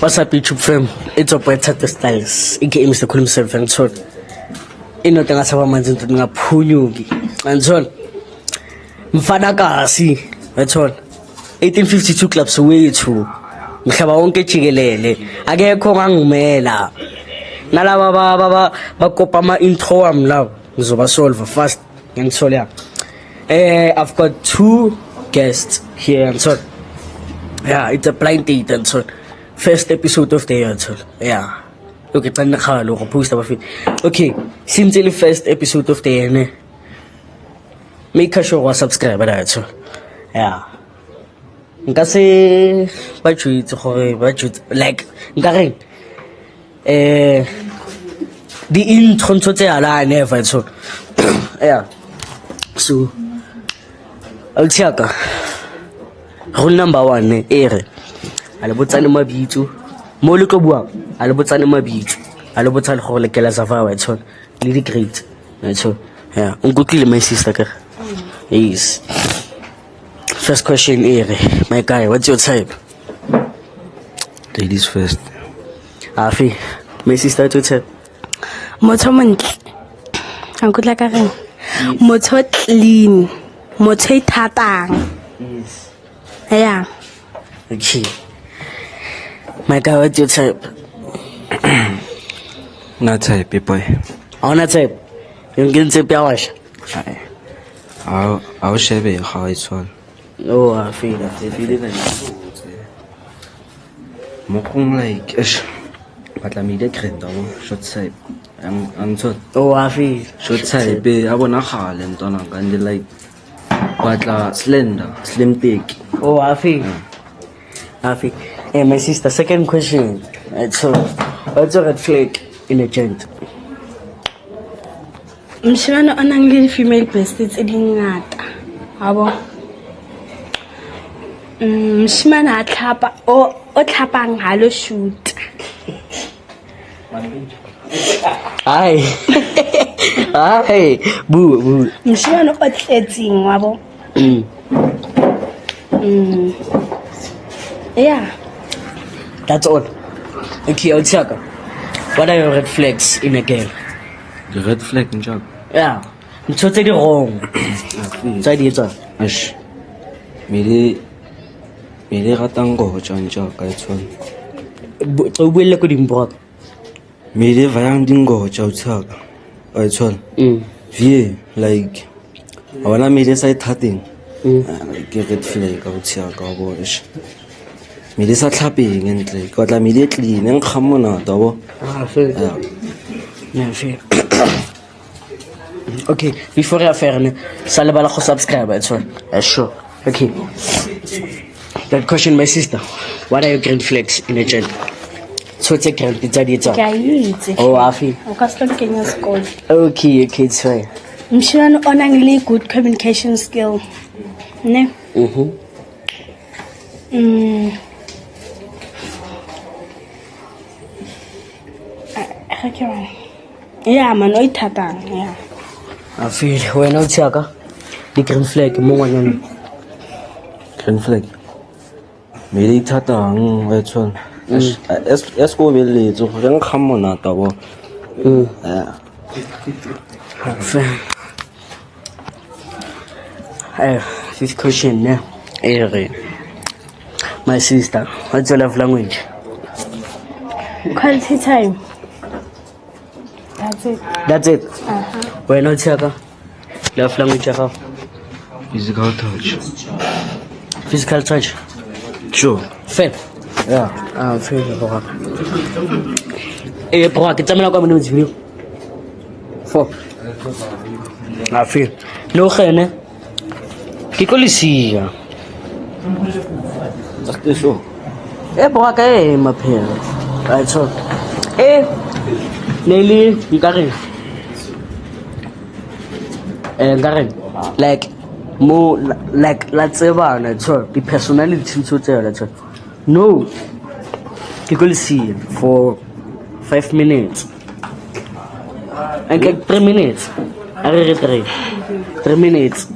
What's up, YouTube fam? It's your boy Tato Styles, aka Mr. Cool himself, and so ino tanga sawa manzi nto nga phunyuki. And so mfana kasi, that's all. 1852 clubs wethu. Mhlaba wonke jikelele. Akekho ngangumela. Nalaba bakopa ama intro wami lawo ngizoba solve fast ngithola. I've got 2 guests here, and so yeah, it's a blind date, and so first episode of the year, so yeah. Okay, okay, since the first episode of the year, make sure you subscribe to that, so yeah. Nkase budget like nkare the intro tse ala never, so yeah. So I'll check rule number 1 ere a le botsane mabitso mo le tlo bua a le botsane mabitso a le botsane go lekela safa wa tshwana le di grade so yeah unkutlile my sister ka yes. First question ere my guy, what's your type? Ladies first. Afi my sister, what's your type? Motho montle a nkutla ka reng motho clean motho ithatang. Yes. Yeah. Okay, my guy, what's your type? Not type, boy. Ona type yung ginse piawash. I'll share it how it's all. Oh, I feel it. Mokong like ish. But let me get credit. Short type. I'm so. Oh, I feel Short type. I wanna call and don't kind like. But slender, slim thick. Oh, I feel. Hey, my sister, second question. So, what's a red flag in a gent? Mshimane o nang le female breasts tse dingata habo mshimane a tlhapa o tlhapang ha lo shoot Hi. Hi. Boo. mshimane o tletseng wabo yeah, That's all. Okay, I'll check. What are your red flags in a girl? The red flag in job. Yeah. I'm totally wrong. Try the answer. Ish. Mili ratango John job guys one. So we'll look at him, bro. Mili vayang dingo job tag. Guys one. Vie like. I wanna mili say tatting. Like red flag out here go ish. Mili sa clapping and like got la mili clean and come on out double. I feel. Yeah, I feel. Okay, before I finish, salabala ko subscribe. That's all. Sure. Okay. That question, my sister. What are your green flags in a gent? So it's a green. It's a Oh, I feel. o ka stop kenya school Okay, it's fine. mshimane o nang le good communication skill ne yeah man o ithatang yeah. I feel. When I check the green flag, more than Green flag. Mili tatang guys one. Es go mili so yang come on out double. Yeah. This question now. My sister, what's your love language? Quality time. That's it. Why not check love language? Physical touch. Physical touch. Sure. Fair. Yeah. Fair. Bro, kita mana kau minum video? 4. I feel. No kene. Kiko lisia. That's so. Bro, kaya mapel. Right so. Nelly, Karen. Karen. Like more like let's say so the personality so that's no. Kiko lisia for 5 minutes. And like 3 minutes. I read 3 minutes.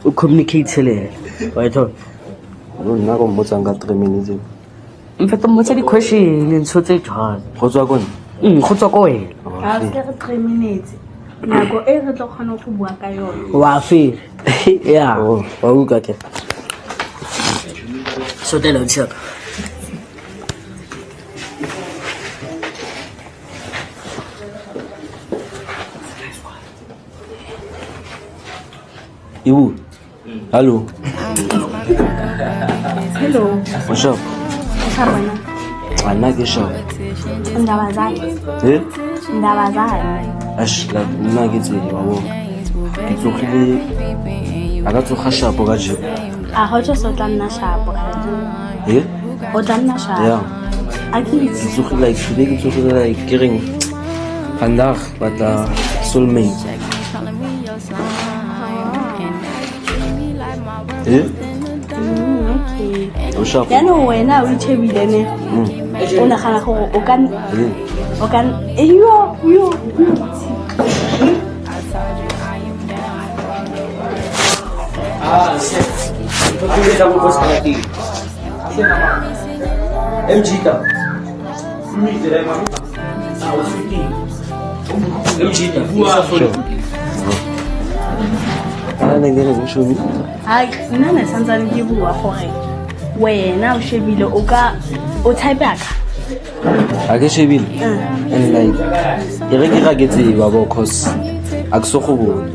We communicate. Right on. No, na go mbotsa nga 3 minutes. In fact, mmotsa di-question ntho tse jwalo. go tswa ko nna Go tswa ko wena. ga se re 3 minutes nako e re tlo kgona go bua ka yone Wa feel. Yeah. Oh. Wa utlwa ke. So tell us. iwu hallo hello ushap Shabana anna ke shap indaba zakhe eh indaba zakhe ash la nna ke tsedi wa bo ke tsogile a ka tsoga shapo ka je a go tso so tla nna shapo eh o tla nna shapo ja a ke ke tsogile like today ke tsogile like ke reng vandag batla soulmate eh o shap yaanong wena o itšhebile ne o nagana gore o ka yo ana ngene go show me hai nna ne santsane ke bua gore wena o shebile o type yaka a ke shebile and like e re ke ga ke tseba bo cause a ke so go bone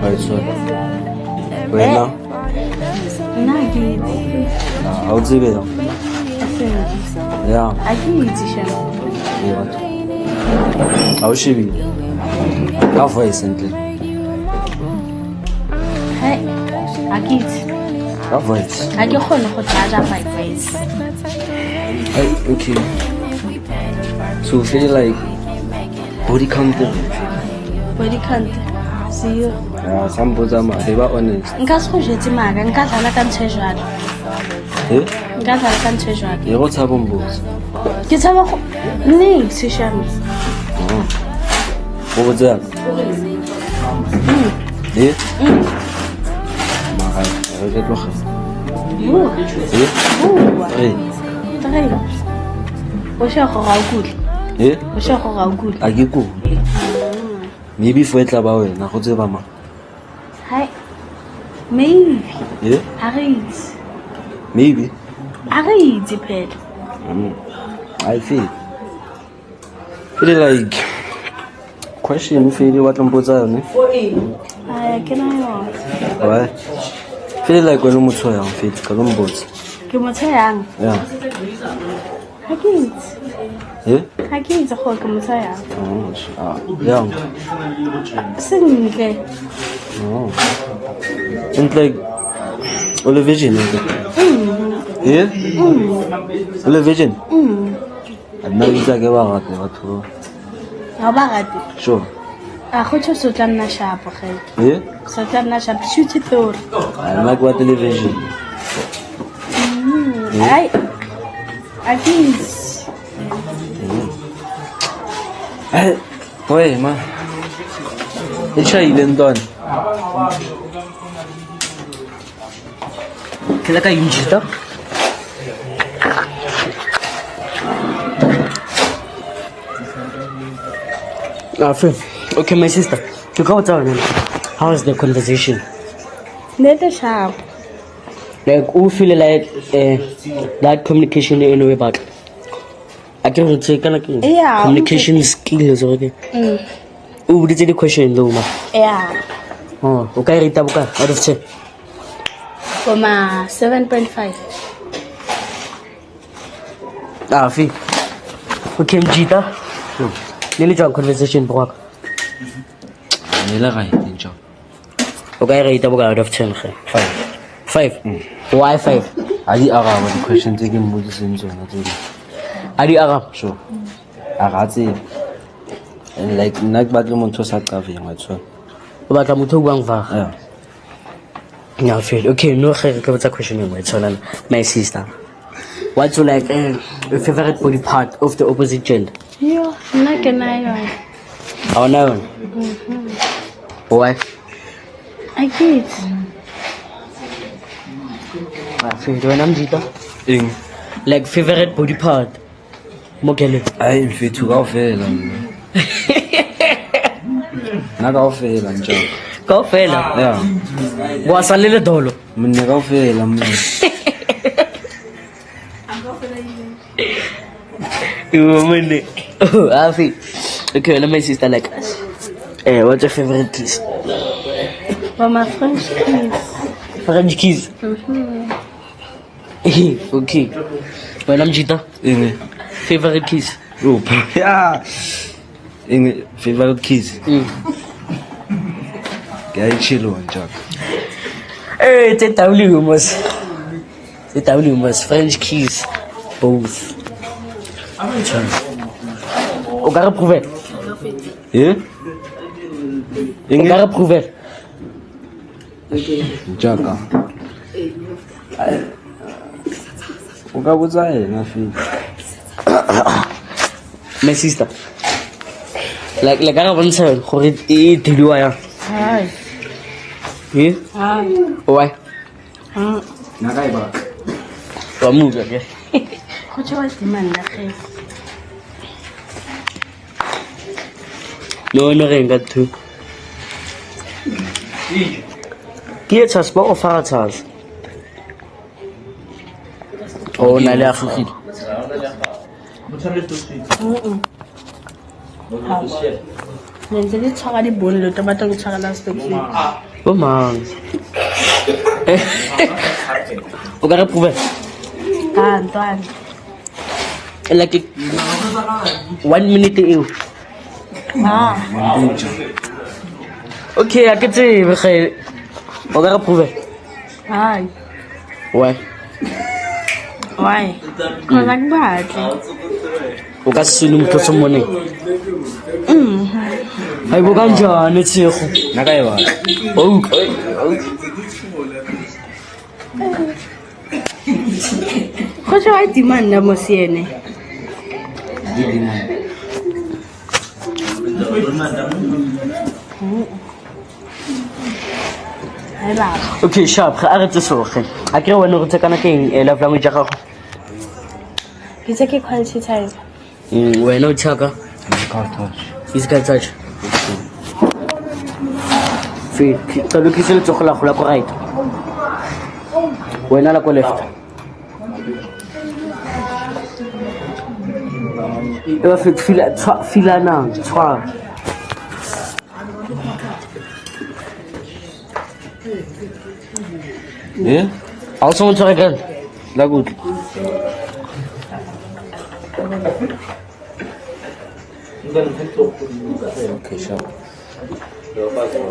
right so wena nna ke itse a o tsebe ya ya a ke itse shema a o shebile ka voice ntle hai a ke itse ka voice a ke kgone go charger my voice hey okay so feel like body count body count see you ya sambotsa ma be ba honest nka se go jetse maaka nka dlala ka ntho e jalo eh nka dlala ka ntho e jalo e go tsaba mbotsa ke tshaba go nix shame go botsa eh mara re ke tloga eh trai o sha go ga o kutle eh o sha go ga o kutle a ke ko maybe fo etla ba wena go tseba ma hai maybe eh a re itse maybe a re itse phela I feel like question feel what mbotsa yone aya ke na yona wa feel like wena motho ya feel ka lo mbotsa ke motho yang ya ha ke itse eh ha ke itse gore ke motho yang ya sentle and like all vision eh all vision nna itse ke ba rate batho ga ba rate sure a go tso so tla nna shapo ge eh so tla nna shapo shoot theory nna ke wa television ai a ke itse Oye, ma. Echa ile ndoni. Kila ka injita. Phil. Okay, my sister. To go down. How was the conversation? nete shapo Like, who feel like that communication in a way back? I can say, Yeah, communication skills already. Who did the question though, ma? ya Oh, okay, Rita Buka, out of 10. koma 7.5 Phil. Okay, Jita. Nearly job conversation, Brock. Nela ga itse. Okay, Rita Buka, out of 10. 5. Why 5? Ali araba di questions tse ke mmotseng tsona tse. Adi Arab. Sure. Agatse. And like nna ke batla motho sa qaveng wa tswa. O batla motho o buang va. Yeah. Yeah, Phil. Okay, no, okay, what's a question in my sister. What's your like your favorite body part of the opposite gender? yo nna ke na yone Oh no. Why? a ke itse Phil, do I know Jita? Eng. Like favorite body part. Mogele. Hayi mfethu kawuvela mina. Nakawuvela njalo. Kaofela. Yeah. Wasalele dolo. Mina kawuvela mina. You oh, Afi. Okay, let my sister like us. What's your favorite kiss? For my French kiss. French kiss. Okay. When I'm Jita, Inge. favorite kiss. Oh, yeah. Inge favorite kiss. Ngiyayitshilo njalo. It's a W must. It's a W must. French kiss. Both. O ka re prouver. Yeah? O ka re prouver. Njaka. O ka botsa ena fela. My sister. Like ka re bontsha gore e diliwa yang. Hi. Eh? Hi. Why? Nakae ba? Wa move ke. Go tšwa demand la ge. No re nka thu. Ke etsa sport of fathers. Oh, na le afugile. Ne ntse di tshwara di bonlo to batla go tshwara la stokeng. Oh man. O ka re prouver. Ah, ntwana. Like 1 minute eo. Ah, Okay, a ke tsebe ge. O ka re prouver. hi. Why? Why? Cause I'm bad. O ka se sune motho se mone. Hai bo kanjane tshego. Nakae ba? Oh. Go tšwa demand la mo siene. Hai ba. Okay, sharp. Ga re tsoge. A ke re wena re tsekana ke eng love language ya gago? Ke tse ke quality time. Wena o tshaka physical touch. Fit. Ka lokise letsogo la go la ko right. Wena la ko left. Eba fit fila nang tshwara. Yeah? Also want to again. La good. Okay, sure.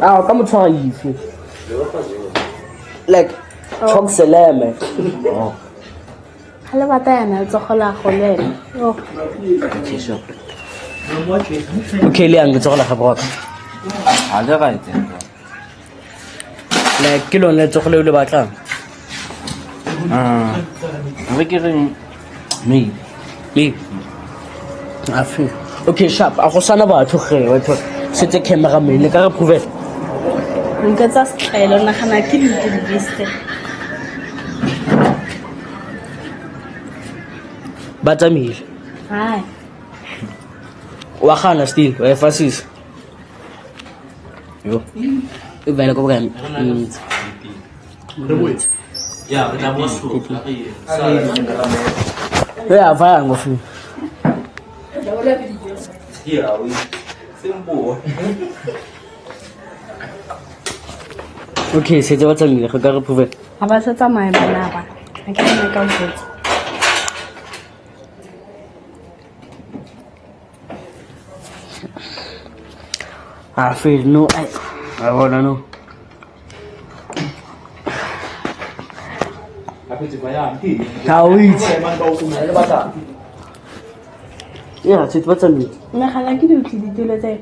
Ah, come on, try you. Like, chok seleme. Oh, Hala bata yana tsogo la go lena. Oh, okay, sure. Okay, le ang tsogo la ga bota. Ha le right. Like, ke lone tsogo le batlang. Re ke reng me. Me. Afi. Okay, sharp. A go sana batho ge, wa tho. Setse camera me le ka re prove. nka tsa setlhaelo nagana ke di beste. Batamile. Hi. Wa gana still, wa fasis. Yo. E vela ko ba Ya, re tla bua so. Ya va ngo fu. Ya, we. Sembo. Okay, setse batamile go ka re prove. Ha ba sa tsamaya bana ba. Ha ke nna ka botsa. I feel no, I wanna know. Kawit. Yeah, setse batamile. Nagana ke di utlwi ditulo tse.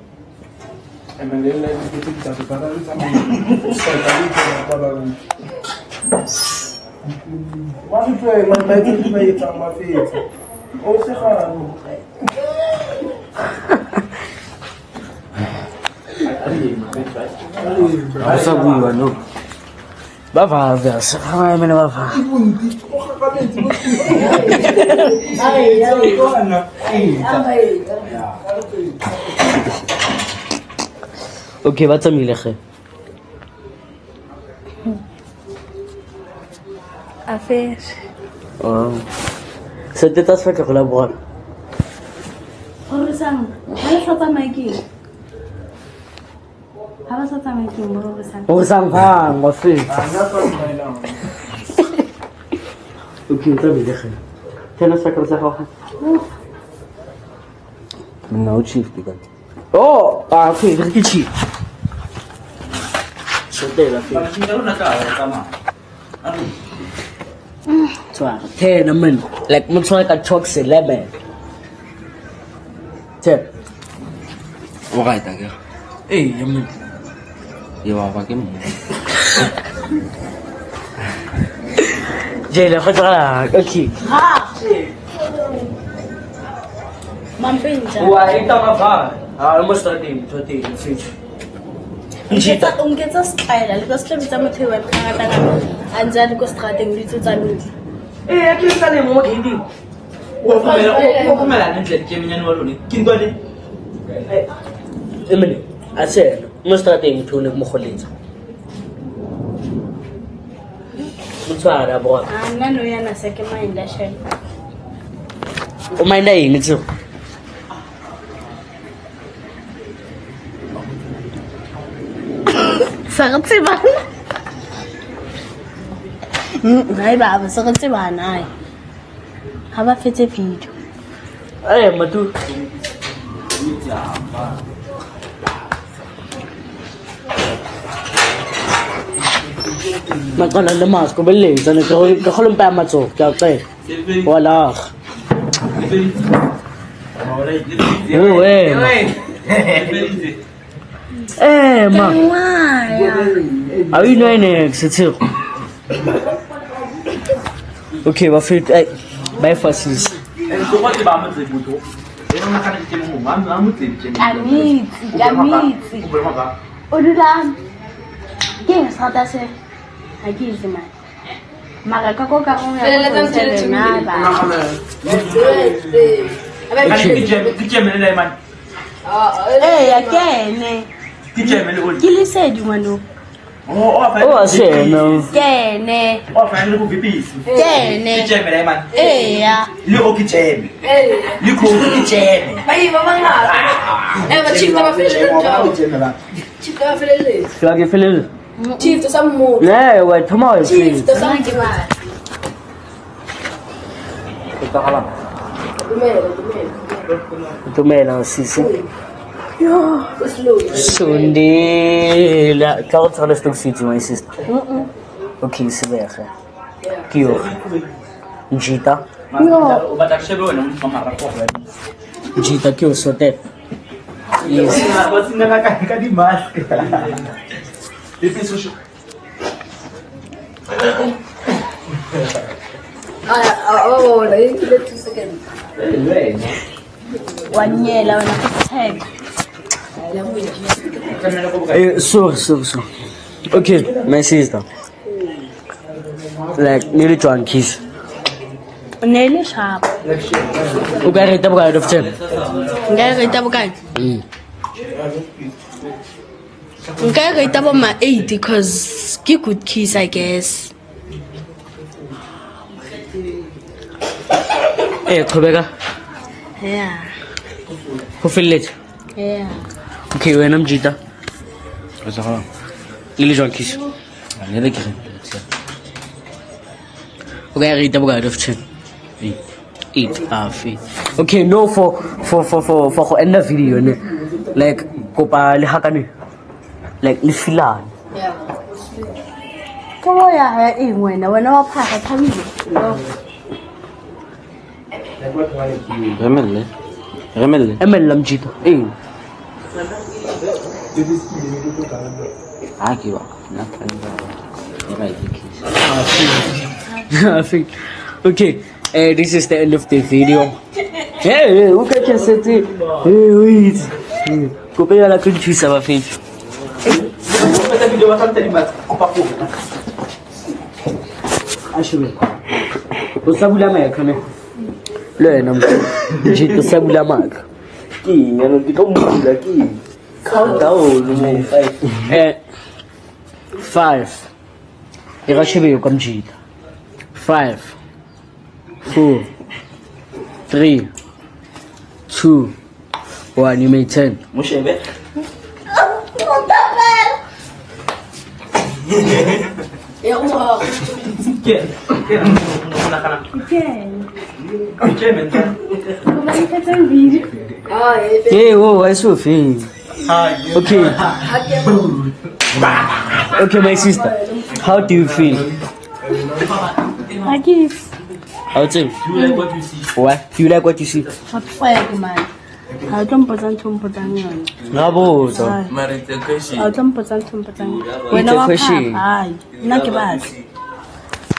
Ha sa bua no. Bava, versa. Ai, mene bava. Okay, wat tsamile ge? Affairs. Oh. So dit as wat ge la bra. Gore sang, ha le sa tsamaya ke. Ha ba sa tsamaya ke mo gore sang. O sang phang, wa fe. Okay, tsamile ge. Tena sa ka sa ga. No chief dikan. Oh, okay, re ke chi. So tela fe. Tswa, tena man. Like mo tswa ka chalk 11. Tep. O ga ita ke. Eh, yaman. Ye wa ba ke mo. Jela khotla. Okay. Ha. Mampinja. Wa ita ma ba. Almost 30 feet. Ungetsa style le ka se tla motho wa ngata ngata anjani ko strateng le tsa motho. Eh, akile ka le mo gindi. Uphumela nendlela eminyani walona kintoni Emene, asena. Mo strateng thone mo kholetsa. Motswara bo. Nna no yana se ke mainda shele. O mainda eng tso? Sa re tsebana. Hai baba, sa re tsebana ai. Ha ba fetse video. Eh, matu. Makala le masko belle, tsane ka kholompa matso, ka tse. Wala. Ma. Are you doing next? Okay, wa fit ai. Bye fasis. Gamitsi. O dulang. Ke sa se. Ha ke itse mai. Mara ka ko ka go ya go tsela na ba. Ya kene. Ke le se di ngwano. Oh, asena. Kene. Kene. Ya. Kaya ke feel. Chief to some more. Ne, wa thoma e Chief feel. to some more. Tumela sisi. Yo, slow. Sunde la ka o tsala stock city my sister. Okay, sebege. Kio. Njita. Yo. Njita kio sote. Yes. Wanyela wena tag. So. Okay, my sister. Like nearly John kiss. Nele sharp. O ka reta boka out of 10. Nka re tabo kae? Nka re tabo ma 8 because ke good kiss I guess. Khobeka. Yeah. Ho felletse. Yeah. Okay, wena Mjita. O sa ga. Nearly John kiss. Ne le ke. O ka reta boka out of 10. 8 afi. Okay, no for go end the video ne. Like kopa le hakane. Like le filane. Yeah. Komo ya e wena wa phaka thabile. No. Remelle. Emela Mjita. Aki wa. Na kanga. Ira ikisi. Afi. Okay. This is the end of the video. Hey, look at your set. Hey, wait. Kopa ya la kunchusa ba fethu. Ashwe. Usabula makha ne. Le wena mfethu usabula makha. King, ano kita umula king. Count down mo 5. 5. Irashebe ukamjita. 5 4 3 2 1 you may 10. Moshebe. Ke mona kana. Ke mental. Hey, whoa, I saw thing. Okay. Okay, my sister. How do you feel? I guess. How do you? You like what you see? What? Do you like what you see? What flag, man? I don't put on two put on you. Ngabo. I don't put on two put on you. When It's a I question. Aye. Not bad.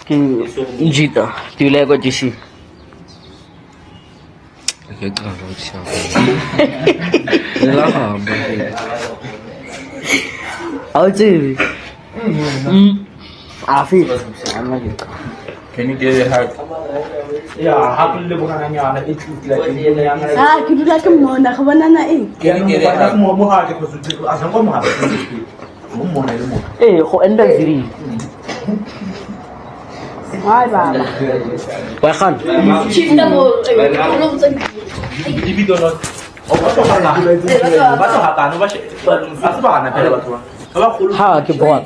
Njita, do you like what you see? How do you? I feel. I'm not good. Can you get it hard? Yeah, happen le bona nyana it's like Ah, could you like a mona? Kabanana in. Can you get it hard? Mo hard ko su azango mo hard. Mo mo na mo. Eh, go enda ziri. Why, Baba? Wa khan. Divido not. O ba to hala. Ba to haka no ba she. Asiba na pele batho ba. Ba khulu. Ha ke bot.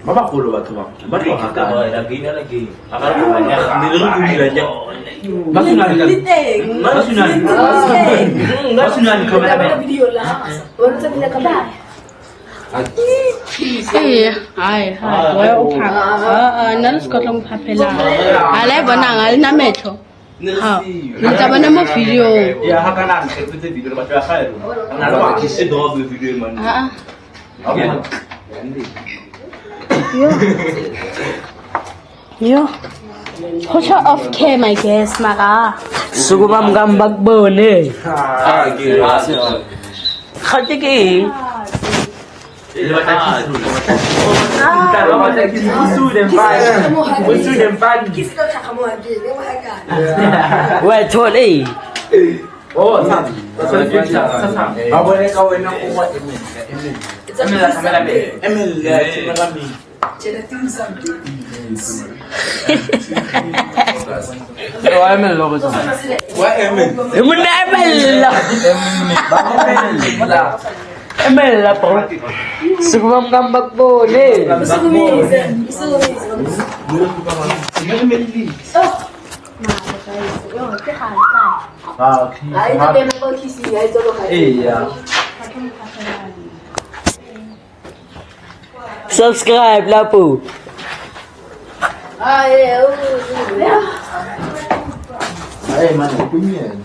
Ba ba khulu batho ba. Ba to haka. Lagi na lagi. Akala ka nya. Nilo lu dila nya. Masunani kan. Masunani. Masunani kamera ba. Eh, hai, hai. Wa upha. Nna le sekotlo mo phapela. Ale bona ngal na metho. Ha. Ntla bona mo video. Ya haka na ke tse video batho ya khaelo. Na ba ke se do video man. Ah. Okay. Yo. Put her off cam, I guess, Mara. Sukuma mngambak bone. Ah, ke. Khate ke. Ele vai estar aqui. Então, vai estar aqui. Student ban. Wa thol eh. Oh, tá. Tá. Agora é que eu não vou Emil. Emel po. Sukuma mngambak bone. Subscribe lah po. Ay, man, kunyan.